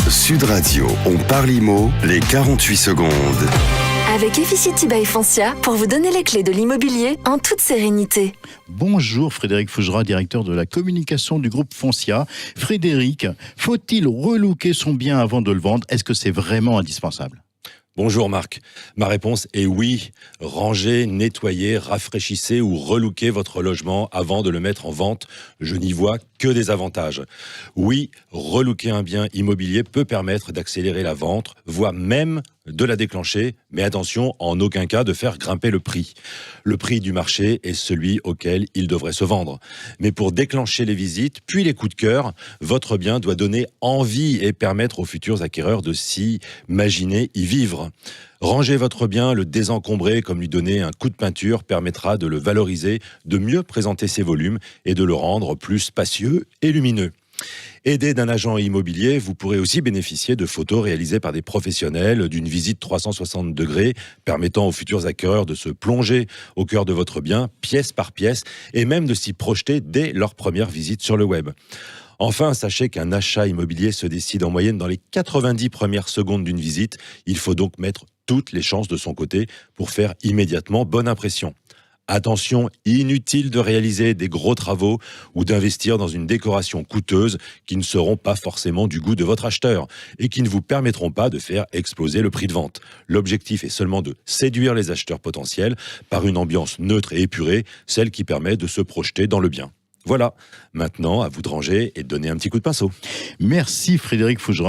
Sud Radio, on parle IMO, les 48 secondes. Avec Efficity by Foncia pour vous donner les clés de l'immobilier en toute sérénité. Bonjour Frédéric Fougera, directeur de la communication du groupe Foncia. Frédéric, faut-il relooker son bien avant de le vendre? Est-ce que c'est vraiment indispensable? Bonjour Marc, ma réponse est oui. Rangez, nettoyez, rafraîchissez ou relooker votre logement avant de le mettre en vente. Je n'y vois que des avantages. Oui, relooker un bien immobilier peut permettre d'accélérer la vente, voire même de la déclencher, mais attention, en aucun cas de faire grimper le prix. Le prix du marché est celui auquel il devrait se vendre. Mais pour déclencher les visites, puis les coups de cœur, votre bien doit donner envie et permettre aux futurs acquéreurs de s'imaginer y vivre. Ranger votre bien, le désencombrer comme lui donner un coup de peinture permettra de le valoriser, de mieux présenter ses volumes et de le rendre plus spacieux et lumineux. Aidé d'un agent immobilier, vous pourrez aussi bénéficier de photos réalisées par des professionnels, d'une visite 360 degrés permettant aux futurs acquéreurs de se plonger au cœur de votre bien, pièce par pièce, et même de s'y projeter dès leur première visite sur le web. Enfin, sachez qu'un achat immobilier se décide en moyenne dans les 90 premières secondes d'une visite. Il faut donc mettre toutes les chances de son côté pour faire immédiatement bonne impression. Attention, inutile de réaliser des gros travaux ou d'investir dans une décoration coûteuse qui ne seront pas forcément du goût de votre acheteur et qui ne vous permettront pas de faire exploser le prix de vente. L'objectif est seulement de séduire les acheteurs potentiels par une ambiance neutre et épurée, celle qui permet de se projeter dans le bien. Voilà, maintenant à vous de ranger et de donner un petit coup de pinceau. Merci Frédéric Fougera.